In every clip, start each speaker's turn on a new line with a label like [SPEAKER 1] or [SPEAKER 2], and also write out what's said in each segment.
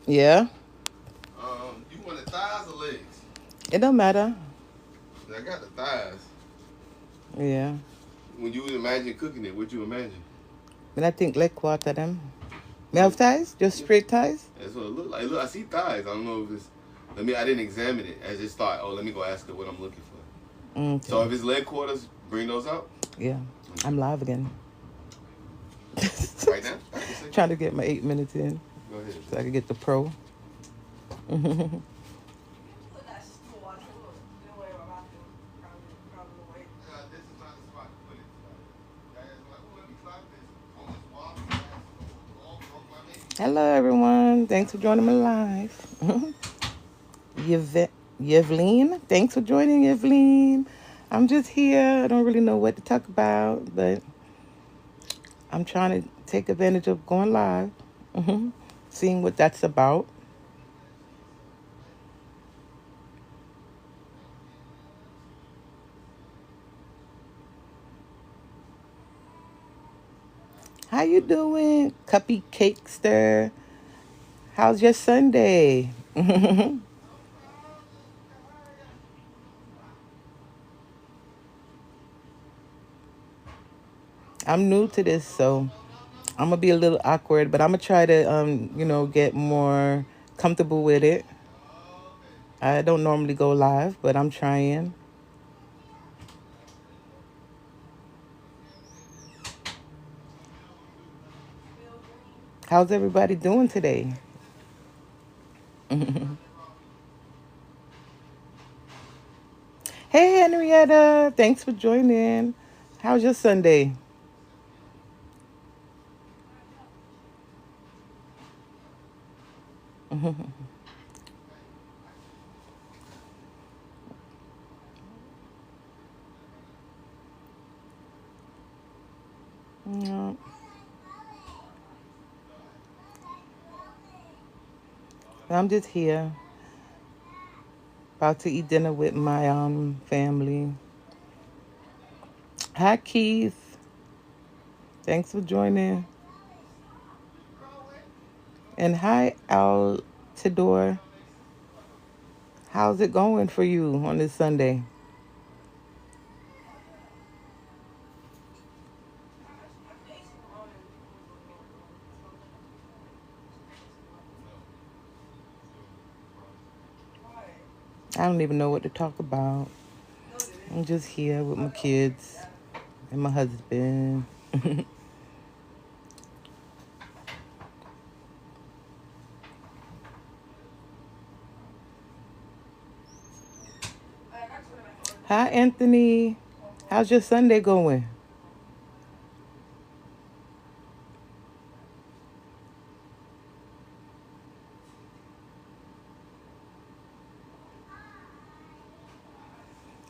[SPEAKER 1] Yeah,
[SPEAKER 2] You want the thighs or legs?
[SPEAKER 1] it don't matter.
[SPEAKER 2] I got the thighs.
[SPEAKER 1] Yeah.
[SPEAKER 2] When you imagine cooking it, what you imagine?
[SPEAKER 1] And I think leg quarter them. Me
[SPEAKER 2] Well,
[SPEAKER 1] have ties? Just
[SPEAKER 2] yeah,
[SPEAKER 1] straight ties?
[SPEAKER 2] that's what it look like. Look, I see thighs. I don't know if it's. I didn't examine it. I just thought, oh, let me go ask her what I'm looking for. So
[SPEAKER 1] Okay.
[SPEAKER 2] if it's leg quarters, bring those out.
[SPEAKER 1] Yeah.
[SPEAKER 2] Okay.
[SPEAKER 1] I'm live again.
[SPEAKER 2] Right now, right this second.
[SPEAKER 1] Trying to get my 8 minutes in
[SPEAKER 2] Go ahead.
[SPEAKER 1] so I can get the pro.
[SPEAKER 2] This is not the spot to put it. Guys like, oh, let me try this. On this wall, all broke my baby.
[SPEAKER 1] Hello, everyone. Thanks for joining my live. Yevleen, thanks for joining, Yevleen. I'm just here. I don't really know what to talk about, but I'm trying to take advantage of going live, seeing what that's about. How you doing, Cuppy Cakester? How's your Sunday? I'm new to this, so I'm gonna be a little awkward, but I'm gonna try to, get more comfortable with it. I don't normally go live, but I'm trying. How's everybody doing today? Hey, Henrietta, thanks for joining. How's your Sunday? Yeah, I'm just here, about to eat dinner with my family. Hi, Keith. Thanks for joining. And hi, Altador. How's it going for you on this Sunday? I don't even know what to talk about. I'm just here with my kids and my husband. Hi, Anthony. How's your Sunday going?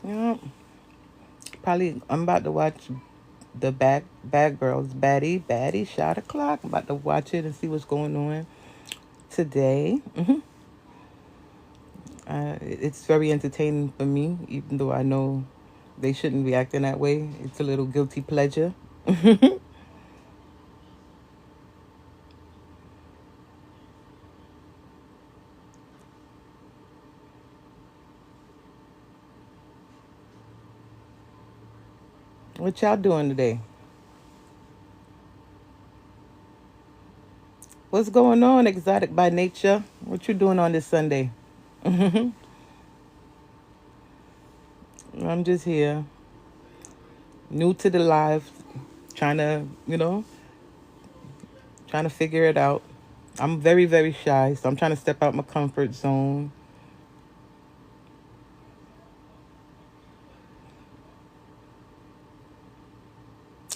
[SPEAKER 1] Yeah, probably I'm about to watch the Bad Girls Baddie Shot O'clock. I'm about to watch it and see what's going on today. It's very entertaining for me, even though I know they shouldn't be acting that way. It's a little guilty pleasure. What y'all doing today? What's going on, Exotic by Nature? What you doing on this Sunday? I'm just here, new to the live, trying to, trying to figure it out. I'm very, very shy, so I'm trying to step out my comfort zone.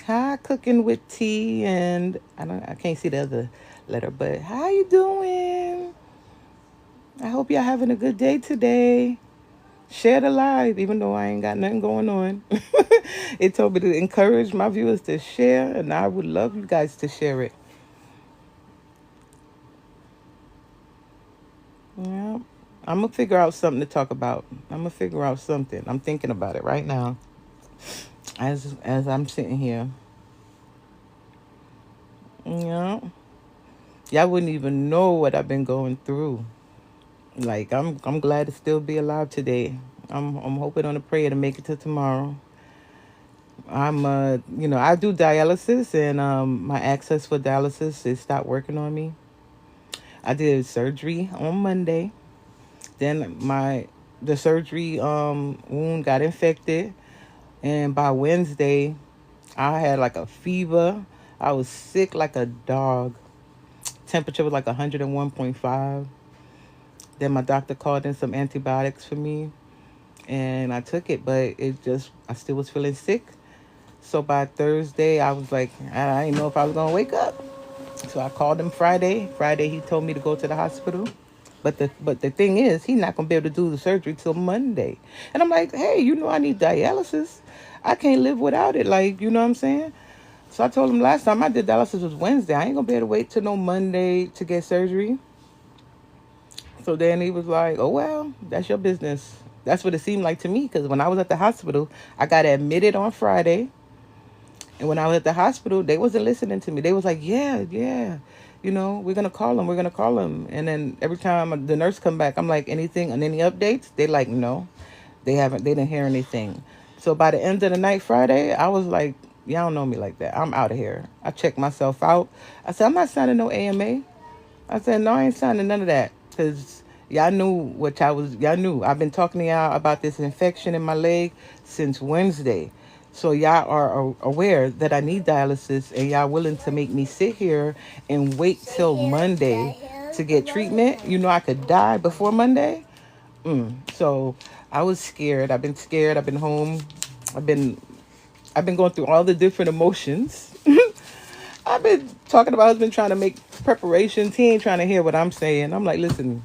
[SPEAKER 1] Hi, cooking with tea, and I can't see the other letter, but how you doing? I hope y'all having a good day today. Share the live, even though I ain't got nothing going on. It told me to encourage my viewers to share, and I would love you guys to share it. Yeah, I'm gonna figure out something to talk about. I'm gonna figure out something. I'm thinking about it right now, as I'm sitting here. Yeah, Y'all wouldn't even know what I've been going through. Like I'm glad to still be alive today. I'm hoping on a prayer to make it to tomorrow. I'm I do dialysis, and my access for dialysis is stopped working on me. I did surgery on Monday. Then my the surgery wound got infected, and by Wednesday I had like a fever. I was sick like a dog. Temperature was like 101.5. Then my doctor called in some antibiotics for me, and I took it, but I still was feeling sick. So by Thursday, I was like, I didn't know if I was gonna wake up. So I called him Friday. Friday, he told me to go to the hospital. But the thing is, he's not gonna be able to do the surgery till Monday. And I'm like, hey, I need dialysis. I can't live without it. Like, you know what I'm saying? So I told him last time I did dialysis was Wednesday. I ain't gonna be able to wait till no Monday to get surgery. So then he was like, oh, well, that's your business. That's what it seemed like to me, because when I was at the hospital, I got admitted on Friday. And when I was at the hospital, they wasn't listening to me. They was like, yeah, yeah, we're gonna call him. We're gonna call him. And then every time the nurse come back, I'm like, anything and any updates? They like, no, they haven't. They didn't hear anything. So by the end of the night Friday, I was like, y'all don't know me like that. I'm out of here. I checked myself out. I said, I'm not signing no AMA. I said, no, I ain't signing none of that. Because y'all knew y'all knew. I've been talking to y'all about this infection in my leg since Wednesday. So y'all are aware that I need dialysis, and y'all willing to make me sit here and wait till Monday to get treatment. I could die before Monday. So I was scared. I've been scared. I've been home. I've been I've been going through all the different emotions. I've been talking about husband trying to make preparations. He ain't trying to hear what I'm saying. I'm like, listen,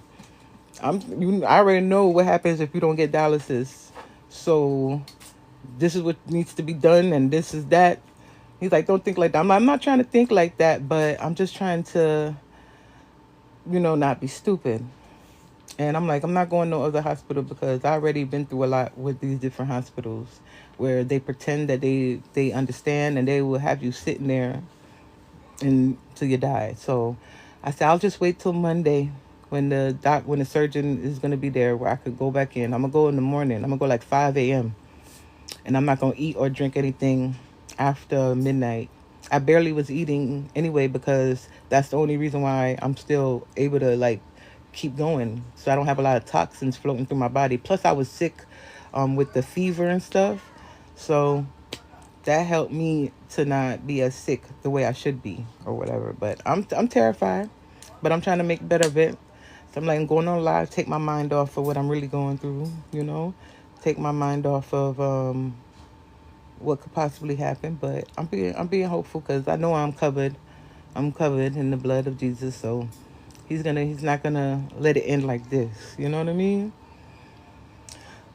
[SPEAKER 1] I already know what happens if you don't get dialysis. So this is what needs to be done, and this is that. He's like, don't think like that. I'm not trying to think like that, but I'm just trying to, not be stupid. And I'm like, I'm not going to no other hospital, because I already been through a lot with these different hospitals where they pretend that they understand, and they will have you sitting there until you die. So I said, I'll just wait till Monday when when the surgeon is gonna be there, where I could go back in. I'm gonna go in the morning. I'm gonna go like 5 a.m. and I'm not gonna eat or drink anything after midnight. I barely was eating anyway, because that's the only reason why I'm still able to like keep going. So I don't have a lot of toxins floating through my body. Plus I was sick with the fever and stuff. So that helped me to not be as sick the way I should be or whatever. But I'm terrified, but I'm trying to make better of it. So I'm like, I'm going on live, take my mind off of what I'm really going through, take my mind off of what could possibly happen. But I'm being hopeful, because I know I'm covered. I'm covered in the blood of Jesus. So he's not gonna let it end like this. You know what I mean?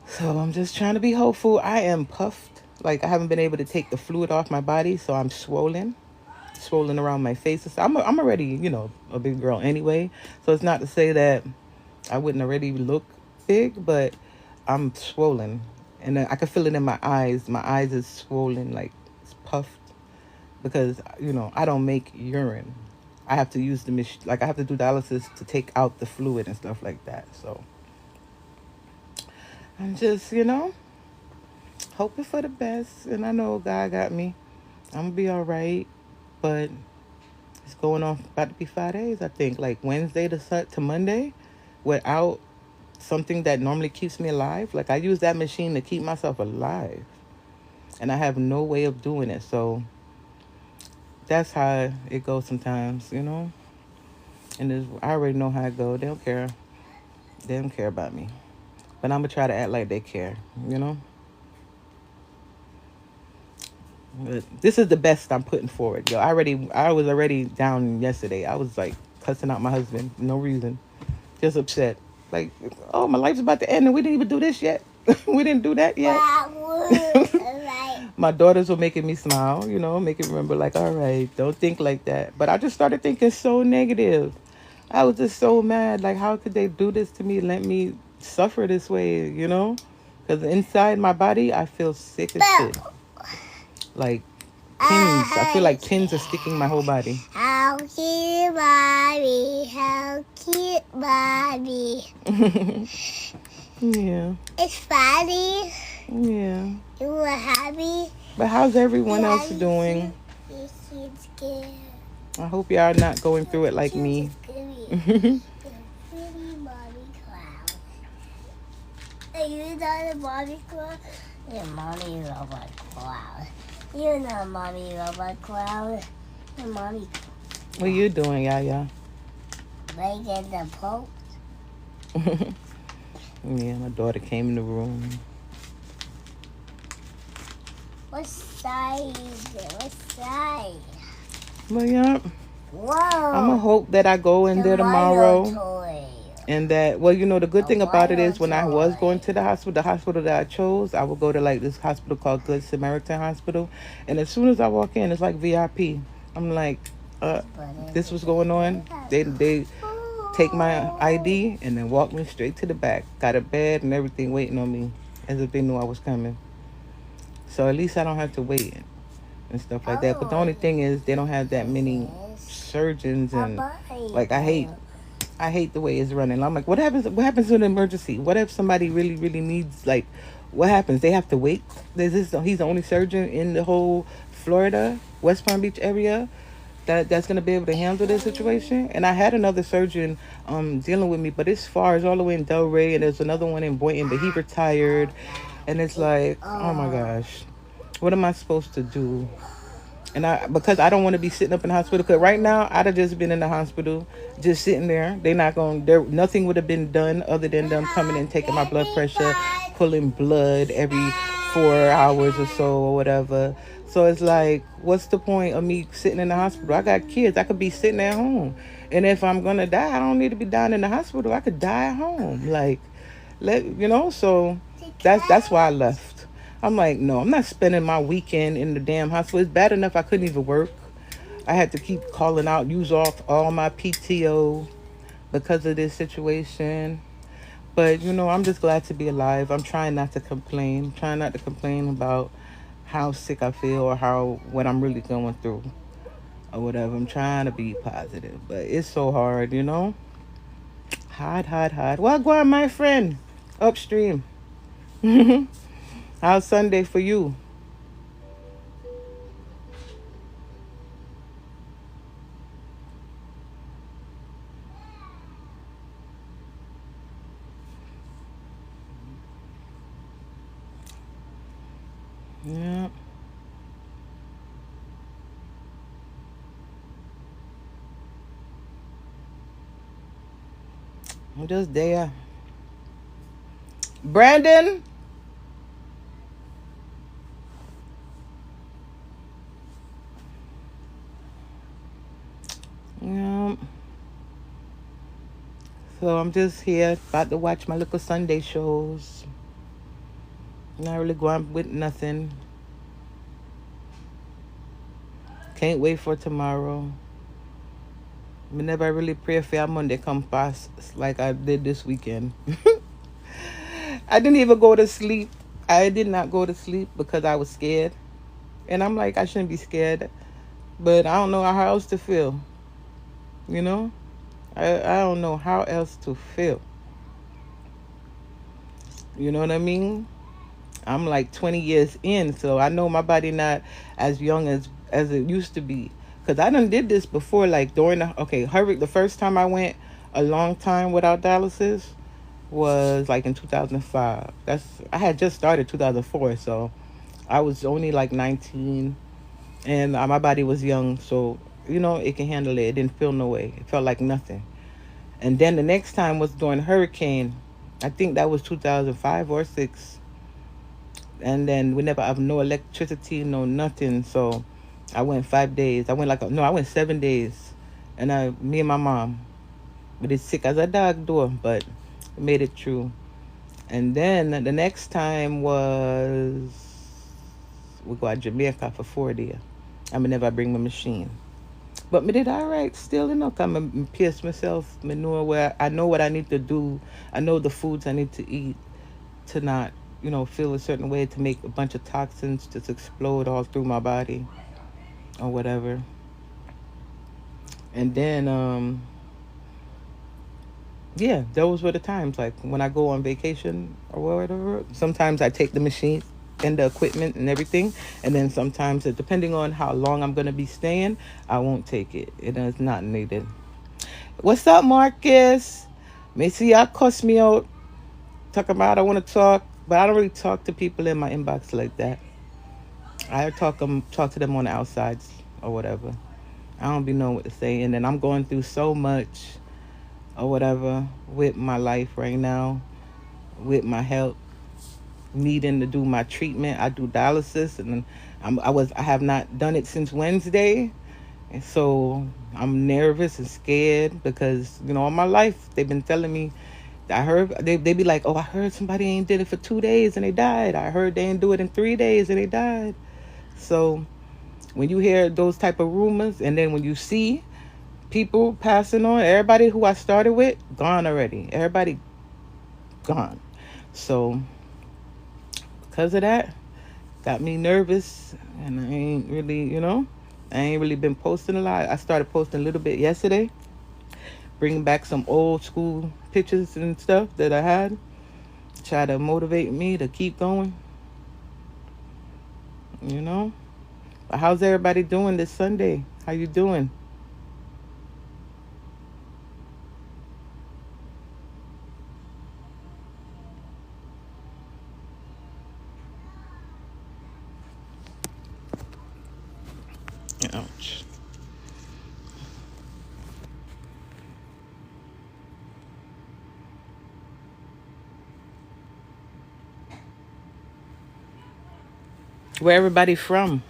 [SPEAKER 1] So I'm just trying to be hopeful. I am puffed. Like, I haven't been able to take the fluid off my body, so I'm swollen around my face. So I'm already, a big girl anyway. So it's not to say that I wouldn't already look big, but I'm swollen, and I can feel it in my eyes. My eyes is swollen, like it's puffed, because I don't make urine. I have to use the machine. Like, I have to do dialysis to take out the fluid and stuff like that. So I'm just, hoping for the best, and I know God got me. I'm gonna be all right. But it's going on about to be 5 days, I think, like Wednesday to Monday, without something that normally keeps me alive. Like, I use that machine to keep myself alive, and I have no way of doing it. So that's how it goes sometimes. And I already know how it goes. They don't care. They don't care about me. But I'm gonna try to act like they care. But this is the best I'm putting forward, yo. I was already down yesterday. I was like cussing out my husband, no reason, just upset. Like, oh, my life's about to end, and we didn't even do this yet. We didn't do that yet. My daughters were making me smile, making me remember, like, all right, don't think like that. But I just started thinking so negative. I was just so mad. Like, how could they do this to me? Let me suffer this way. Because inside my body, I feel sick as shit. Like pins. I feel like pins are sticking my whole body.
[SPEAKER 2] cute, Bobby. How cute, Bobby.
[SPEAKER 1] Yeah.
[SPEAKER 2] It's funny.
[SPEAKER 1] Yeah.
[SPEAKER 2] You were happy.
[SPEAKER 1] But how's everyone else doing?
[SPEAKER 2] It's good.
[SPEAKER 1] I hope y'all not going through it like me.
[SPEAKER 2] Pretty Bobby cloud. Are you not a Bobby cloud? You're mommy robot cloud. You're not mommy robot cloud. You're mommy.
[SPEAKER 1] What you doing, Yaya?
[SPEAKER 2] Breaking the post.
[SPEAKER 1] Yeah, my daughter came in the room.
[SPEAKER 2] What size? What size?
[SPEAKER 1] But yeah,
[SPEAKER 2] Whoa.
[SPEAKER 1] I'm gonna hope that I go in there tomorrow.
[SPEAKER 2] Toy.
[SPEAKER 1] And that, well, you know, the good thing about it is when I was
[SPEAKER 2] toy.
[SPEAKER 1] going to the hospital that I chose, I would go to like this hospital called Good Samaritan Hospital. And as soon as I walk in, it's like VIP. I'm like, this was going on. They take my ID and then walk me straight to the back. Got a bed and everything waiting on me as if they knew I was coming. So at least I don't have to wait and stuff like that. But the only thing is they don't have that many surgeons, and like I hate the way it's running. I'm like, what happens to an emergency? What if somebody really, really needs, like, what happens? They have to wait? He's the only surgeon in the whole Florida, West Palm Beach area that's gonna be able to handle this situation. And I had another surgeon dealing with me, but it's far. It's all the way in Delray, and there's another one in Boynton, but he retired. And it's like, oh my gosh, what am I supposed to do? And because I don't want to be sitting up in the hospital, because right now I'd have just been in the hospital, just sitting there. Nothing would have been done other than them coming and taking my blood pressure, pulling blood every 4 hours or so or whatever. So it's like, what's the point of me sitting in the hospital? I got kids. I could be sitting at home. And if I'm going to die, I don't need to be dying in the hospital. I could die at home. Like, so that's why I left. I'm like, no, I'm not spending my weekend in the damn hospital. It's bad enough I couldn't even work. I had to keep calling out, use off all my PTO because of this situation. But, I'm just glad to be alive. I'm trying not to complain. Trying not to complain about how sick I feel or what I'm really going through or whatever. I'm trying to be positive. But it's so hard, Hard. Well, go on, my friend. Upstream. How's Sunday for you? Yeah. I'm just there. Brandon? Yeah. So I'm just here about to watch my little Sunday shows. Not really going with nothing. Can't wait for tomorrow. I never really pray for Monday come past like I did this weekend. I didn't even go to sleep. I did not go to sleep because I was scared. And I'm like, I shouldn't be scared. But I don't know how else to feel. I don't know how else to feel. You know what I mean? I'm like 20 years in, so I know my body not as young as it used to be. Because I done did this before, like during the first time I went a long time without dialysis was like in 2005. I had just started 2004, so I was only like 19, and my body was young, so it can handle it. It didn't feel no way. It felt like nothing. And then the next time was during hurricane. I think that was 2005 or 6. And then we never have no electricity, no nothing. So I went 5 days. I went 7 days. And me and my mom, but it's sick as a dog though, but made it through. And then the next time was we go to Jamaica for 4 days. I never bring my machine. But me did all right still, because I pace myself. I know what I need to do. I know the foods I need to eat to not, feel a certain way, to make a bunch of toxins just explode all through my body or whatever. And then yeah, those were the times. Like when I go on vacation or whatever, sometimes I take the machine and the equipment and everything, and then sometimes, depending on how long I'm gonna be staying, I won't take it. It is not needed. What's up, Marcus? Macy, y'all cuss me out. Talk about I want to talk, but I don't really talk to people in my inbox like that. I talk to them on the outsides or whatever. I don't be knowing what to say, and then I'm going through so much or whatever with my life right now, with my health, needing to do my treatment. I do dialysis, and I have not done it since Wednesday, and so I'm nervous and scared because all my life they've been telling me. I heard they be like, oh, I heard somebody ain't did it for 2 days and they died. I heard they ain't do it in 3 days and they died. So when you hear those type of rumors, and then when you see people passing on, everybody who I started with gone already. Everybody gone. So because of that, got me nervous, and I ain't really, I ain't really been posting a lot. I started posting a little bit yesterday, bringing back some old school pictures and stuff that I had, try to motivate me to keep going, you know. But how's everybody doing this Sunday? How you doing? Ouch. Where everybody from?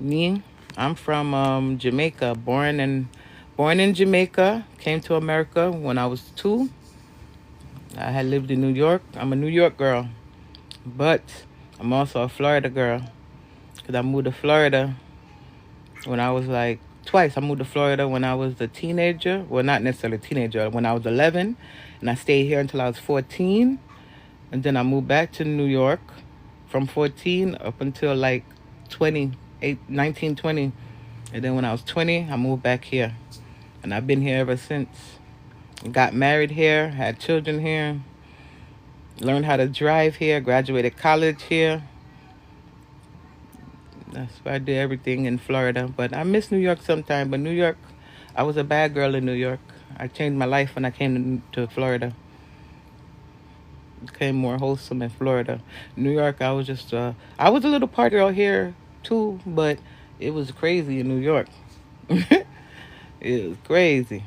[SPEAKER 1] Me, I'm from Jamaica. Born in Jamaica. Came to America when I was 2. I had lived in New York. I'm a New York girl, but I'm also a Florida girl because I moved to Florida when I was like twice. I moved to Florida when I was a teenager. Well, not necessarily a teenager. When I was 11, and I stayed here until I was 14, and then I moved back to New York from 14 up until like 28, 19, 20. And then when I was 20, I moved back here. And I've been here ever since. Got married here, had children here, learned how to drive here, graduated college here. That's why I did everything in Florida. But I miss New York sometime. But New York, I was a bad girl in New York. I changed my life when I came to Florida. Became more wholesome in Florida. New York, I was a little party girl here too, but it was crazy in New York. It was crazy.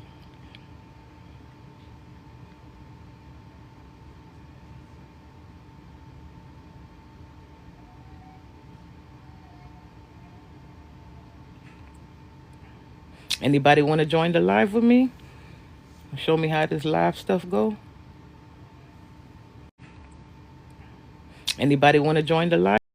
[SPEAKER 1] Anybody want to join the live with me? Show me how this live stuff go. Anybody want to join the live?